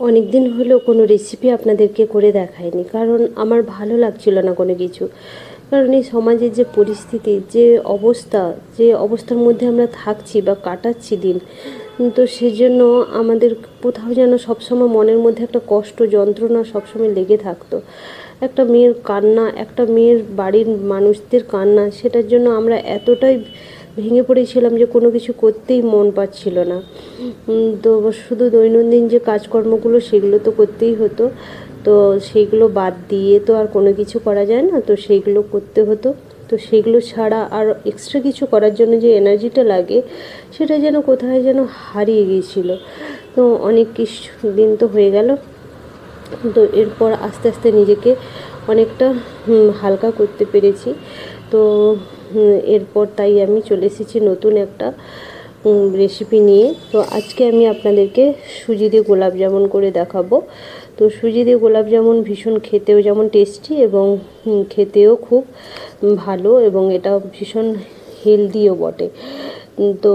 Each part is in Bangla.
অনেক দিন হলো কোনো রেসিপি আপনাদেরকে করে দেখাইনি, কারণ আমার ভালো লাগছিল না কোনো কিছু। কারণ এই সমাজের যে পরিস্থিতি, যে অবস্থা, যে অবস্থার মধ্যে আমরা থাকছি বা কাটাচ্ছি দিন, তো সেজন্য আমাদের কোথাও যেন সবসময় মনের মধ্যে একটা কষ্ট, যন্ত্রণা সবসময় লেগে থাকতো। একটা মেয়ের কান্না, একটা মেয়ের বাড়ির মানুষদের কান্না, সেটার জন্য আমরা এতটাই ভেঙে পড়েছিলাম যে কোনো কিছু করতেই মন পাচ্ছিল না। তো শুধু দৈনন্দিন যে কাজকর্মগুলো সেগুলো তো করতেই হতো, তো সেইগুলো বাদ দিয়ে তো আর কোনো কিছু করা যায় না, তো সেইগুলো করতে হতো। তো সেগুলো ছাড়া আর এক্সট্রা কিছু করার জন্য যে এনার্জিটা লাগে, সেটা যেন কোথায় যেন হারিয়ে গিয়েছিলো। তো অনেক কিছু দিন তো হয়ে গেল, তো এরপর আস্তে আস্তে নিজেকে অনেকটা হালকা করতে পেরেছি। তো এরপর তাই আমি চলে এসেছি নতুন একটা রেসিপি নিয়ে। তো আজকে আমি আপনাদেরকে সুজি দিয়ে গোলাপ জামুন করে দেখাবো। তো সুজি দিয়ে গোলাপ জামুন ভীষণ খেতেও যেমন টেস্টি, এবং খেতেও খুব ভালো, এবং এটা ভীষণ হেলদিও বটে। তো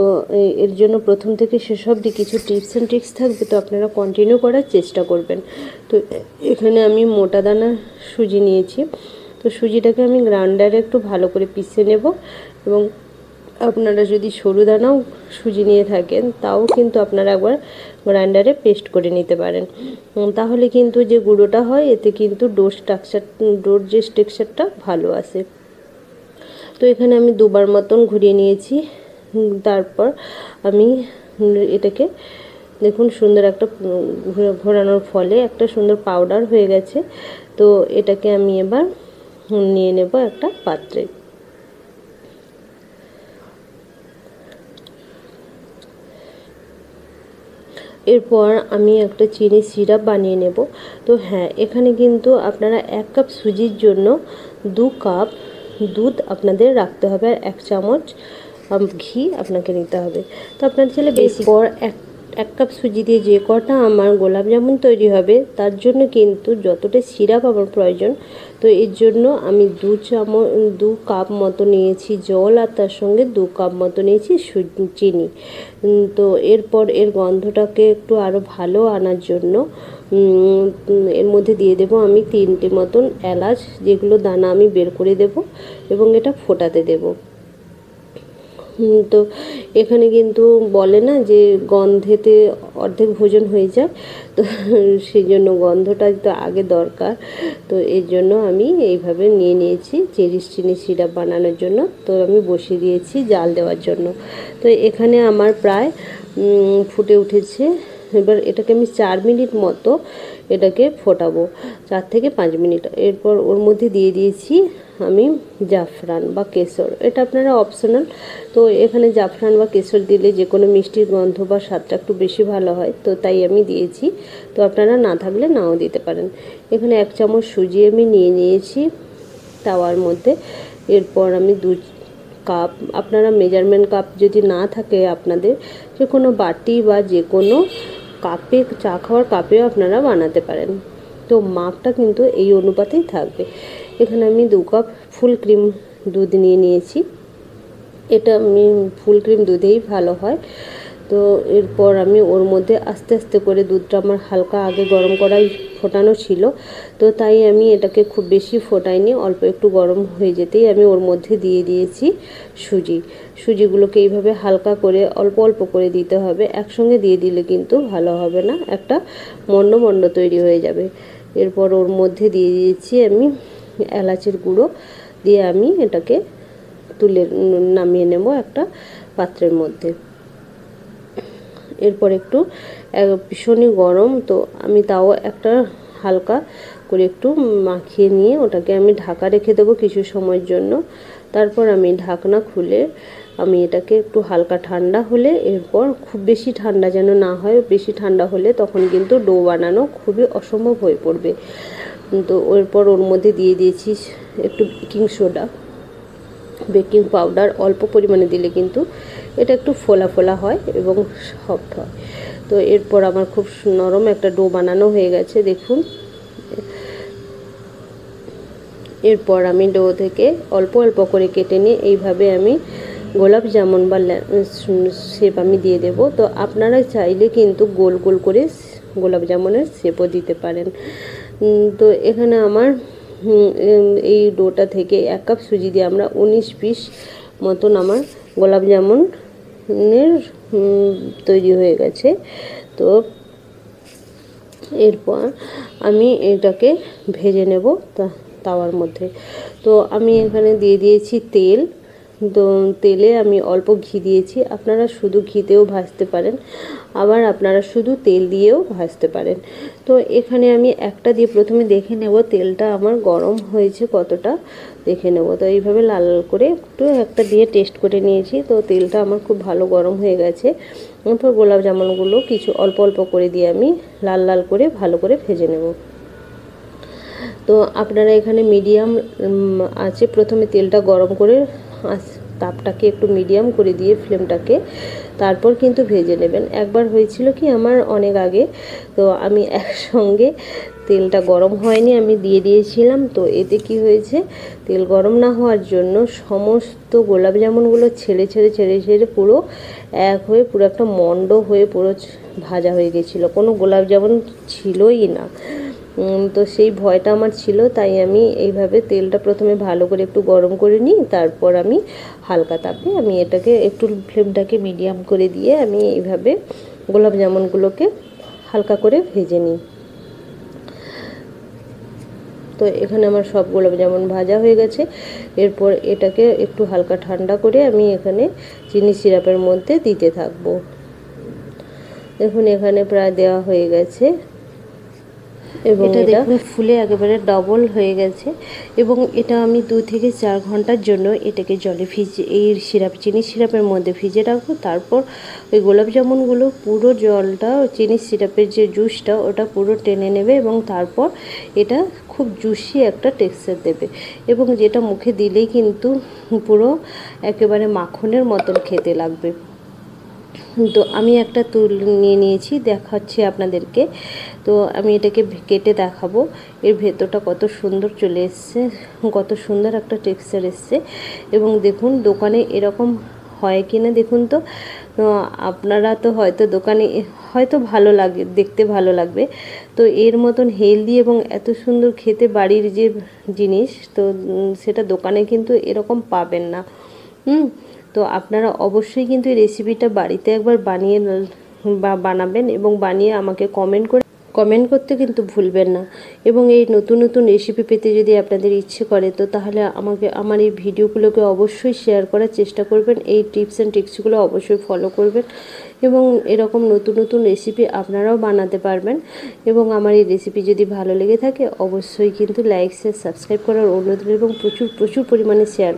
এর জন্য প্রথম থেকে শেষ অবধি কিছু টিপস অ্যান্ড ট্রিক্স থাকবে, তো আপনারা কন্টিনিউ করার চেষ্টা করবেন। তো এখানে আমি মোটা দানা সুজি নিয়েছি। তো সুজিটাকে আমি গ্রাইন্ডারে একটু ভালো করে পিষে নেব, এবং আপনারা যদি সরু দানাও সুজি নিয়ে থাকেন তাও কিন্তু আপনারা একবার গ্রাইন্ডারে পেস্ট করে নিতে পারেন। তাহলে কিন্তু যে গুঁড়োটা হয় এতে কিন্তু ডোর যে টেক্সচারটা ভালো আসে। তো এখানে আমি দুবার মতন ঘুরিয়ে নিয়েছি। তারপর আমি এটাকে দেখুন সুন্দর একটা ঘোরানোর ফলে একটা সুন্দর পাউডার হয়ে গেছে। তো এটাকে আমি এবার নিয়ে নেব একটা পাত্রে। এরপর আমি একটা চিনি সিরাপ বানিয়ে নেব। তো হ্যাঁ, এখানে কিন্তু আপনারা 1 কাপ সুজির জন্য 2 কাপ দুধ আপনাদের রাখতে হবে, আর 1 চামচ ঘি আপনাকে নিতে হবে। তো আপনার ছেলে বেশি পর এক কাপ সুজি দিয়ে যে কটা আমার গোলাপ জামুন তৈরি হবে, তার জন্য কিন্তু যতটা সিরাপ আমার প্রয়োজন, তো এর জন্য আমি 2 কাপ মতো নিয়েছি জল, আর তার সঙ্গে 2 কাপ মতো নিয়েছি চিনি। তো এরপর এর গন্ধটাকে একটু আরও ভালো আনার জন্য এর মধ্যে দিয়ে দেব আমি 3টে মতন এলাচ, যেগুলো দানা আমি বের করে দেব, এবং এটা ফোটাতে দেব। তো এখানে কিন্তু বলে না যে গন্ধেতে অর্ধেক ভোজন হয়ে যায়, তো সেই জন্য গন্ধটা তো আগে দরকার। তো এর জন্য আমি এইভাবে নিয়ে নিয়েছি চিনি সিরাপ বানানোর জন্য। তো আমি বসিয়ে দিয়েছি জাল দেওয়ার জন্য। তো এখানে আমার প্রায় ফুটে উঠেছে। এবার এটাকে আমি 4 মিনিট মতো এটাকে ফোটাবো, 4 থেকে 5 মিনিট। এরপর ওর মধ্যে দিয়ে দিয়েছি আমি জাফরান বা কেশর, এটা আপনারা অপশনাল। তো এখানে জাফরান বা কেশর দিলে যে কোনো মিষ্টির গন্ধ বা স্বাদটা একটু বেশি ভালো হয়, তো তাই আমি দিয়েছি। তো আপনারা না থাকলে নাও দিতে পারেন। এখানে 1 চামচ সুজি আমি নিয়ে নিয়েছি তাওয়ার মধ্যে। এরপর আমি 2 কাপ, আপনারা মেজারমেন্ট কাপ যদি না থাকে আপনাদের, যে কোনো বাটি বা যে কোনো কাপে, চা খাওয়ার কাপেও আপনারা বানাতে পারেন। তো মাপটা কিন্তু এই অনুপাতেই থাকবে। এখানে আমি 2 কাপ ফুল ক্রিম দুধ নিয়ে নিয়েছি। এটা আমি ফুল ক্রিম দুধেই ভালো হয়। তো এরপর আমি ওর মধ্যে আস্তে আস্তে করে, দুধটা আমার হালকা আগে গরম করাই ফোটানো ছিল, তো তাই আমি এটাকে খুব বেশি ফোটাইনি, অল্প একটু গরম হয়ে যেতেই আমি ওর মধ্যে দিয়ে দিয়েছি সুজিগুলোকে এইভাবে হালকা করে অল্প অল্প করে দিতে হবে, একসঙ্গে দিয়ে দিলে কিন্তু ভালো হবে না, একটা মন্ড মন্ড তৈরি হয়ে যাবে। এরপর ওর মধ্যে দিয়ে দিয়েছি আমি এলাচের গুঁড়ো, দিয়ে আমি এটাকে তুলে নামিয়ে নেব একটা পাত্রের মধ্যে। এরপর একটু ভীষণই গরম, তো আমি তাও একটা হালকা করে একটু মাখিয়ে নিয়ে ওটাকে আমি ঢাকা রেখে দেবো কিছু সময়ের জন্য। তারপর আমি ঢাকনা খুলে আমি এটাকে একটু হালকা ঠান্ডা হলে, এরপর খুব বেশি ঠান্ডা যেন না হয়, বেশি ঠান্ডা হলে তখন কিন্তু ডো বানানো খুবই অসম্ভব হয়ে পড়বে। তো এরপর ওর মধ্যে দিয়ে দিয়েছি একটু বেকিং পাউডার অল্প পরিমাণে দিলে কিন্তু এটা একটু ফোলা ফোলা হয় এবং সফট হয়। তো এরপর আমার খুব নরম একটা ডো বানানো হয়ে গেছে, দেখুন। এরপর আমি ডো থেকে অল্প অল্প করে কেটে নিয়ে এইভাবে আমি গোলাপ জামুন বা শেপ আমি দিয়ে দেব। তো আপনারা চাইলে কিন্তু গোল গোল করে গোলাপ জামুনের শেপও দিতে পারেন। তো এখানে আমার এই ডোটা থেকে 1 কাপ সুজি দিয়ে আমরা 19 পিস মতন আমার গোলাপ জামুনের তৈরি হয়ে গেছে। তো এরপর আমি এটাকে ভেজে নেব তাওয়ার মধ্যে। তো আমি এখানে দিয়ে দিয়েছি তেল। তো তেলে আমি অল্প ঘি দিয়েছি, আপনারা শুধু ঘিতেও ভাজতে পারেন, আবার আপনারা শুধু তেল দিয়েও ভাজতে পারেন। তো এখানে আমি একটা দিয়ে প্রথমে দেখে নেব তেলটা আমার গরম হয়েছে কতটা, দেখে নেব। তো এইভাবে লাল লাল করে একটু একটা দিয়ে টেস্ট করে নিয়েছি। তো তেলটা আমার খুব ভালো গরম হয়ে গেছে। এরপর গোলাপ জামুনগুলো কিছু অল্প অল্প করে দিয়ে আমি লাল লাল করে ভালো করে ভেজে নেব। তো আপনারা এখানে মিডিয়াম আছে প্রথমে তেলটা গরম করে তাপটাকে একটু মিডিয়াম করে দিয়ে ফ্লেমটাকে তারপর কিন্তু ভেজে নেবেন। একবার হয়েছিল কি আমার অনেক আগে, তো আমি একসঙ্গে তেলটা গরম হয়নি আমি দিয়ে দিয়েছিলাম। তো এতে কি হয়েছে, তেল গরম না হওয়ার জন্য সমস্ত গোলাপ জামুনগুলো ছেড়ে ছেড়ে ছেড়ে ছেড়ে পুরো এক হয়ে পুরো একটা মন্ড হয়ে পুরো ভাজা হয়ে গেছিলো, কোনো গোলাপ জামুন ছিলই না। তো সেই ভয়টা আমার ছিল, তাই আমি এইভাবে তেলটা প্রথমে ভালো করে একটু গরম করে নিই, তারপর আমি হালকা তাপে আমি এটাকে একটু ফ্লেমটাকে মিডিয়াম করে দিয়ে আমি এইভাবে গোলাপ জামুনগুলোকে হালকা করে ভেজে নিই। তো এখানে আমার সব গোলাপ জামুন ভাজা হয়ে গেছে। এরপর এটাকে একটু হালকা ঠান্ডা করে আমি এখানে চিনি সিরাপের মধ্যে দিতে থাকবো। দেখুন এখানে প্রায় দেওয়া হয়ে গেছে এবং এটা দেখুন ফুলে একেবারে ডবল হয়ে গেছে। এবং এটা আমি 2 থেকে 4 ঘন্টার জন্য এটাকে জলে এই চিনি সিরাপের মধ্যে ভিজে রাখবো। তারপর ওই গোলাপ জামুনগুলো পুরো জলটা চিনি সিরাপের যে জুসটা ওটা পুরো টেনে নেবে এবং তারপর এটা খুব জুসি একটা টেক্সচার দেবে এবং যেটা মুখে দিলেই কিন্তু পুরো একেবারে মাখনের মতন খেতে লাগবে। তো আমি একটা নিয়ে নিয়েছি, দেখাচ্ছি আপনাদেরকে। তো আমি এটাকে কেটে দেখাবো এর ভেতরটা কত সুন্দর চলে এসছে, কত সুন্দর একটা টেক্সচার এসছে। এবং দেখুন দোকানে এরকম হয় কি না দেখুন। তো আপনারা তো হয়তো দোকানে হয়তো ভালো লাগে, দেখতে ভালো লাগবে, তো এর মতন হেলদি এবং এত সুন্দর খেতে বাড়ির যে জিনিস, তো সেটা দোকানে কিন্তু এরকম পাবেন না। তো আপনারা অবশ্যই কিন্তু এই রেসিপিটা বাড়িতে একবার বানাবেন এবং বানিয়ে আমাকে কমেন্ট করতে কিন্তু ভুলবেন না। এবং এই নতুন নতুন রেসিপি পেতে যদি আপনাদের ইচ্ছে করে তো তাহলে আমার এই ভিডিওগুলোকে অবশ্যই শেয়ার করার চেষ্টা করবেন, এই টিপস অ্যান্ড ট্রিক্সগুলো অবশ্যই ফলো করবেন এবং এরকম নতুন নতুন রেসিপি আপনারাও বানাতে পারবেন। এবং আমার এই রেসিপি যদি ভালো লেগে থাকে অবশ্যই কিন্তু লাইক শেয়ার সাবস্ক্রাইব করার অনুরোধ এবং প্রচুর পরিমাণে শেয়ার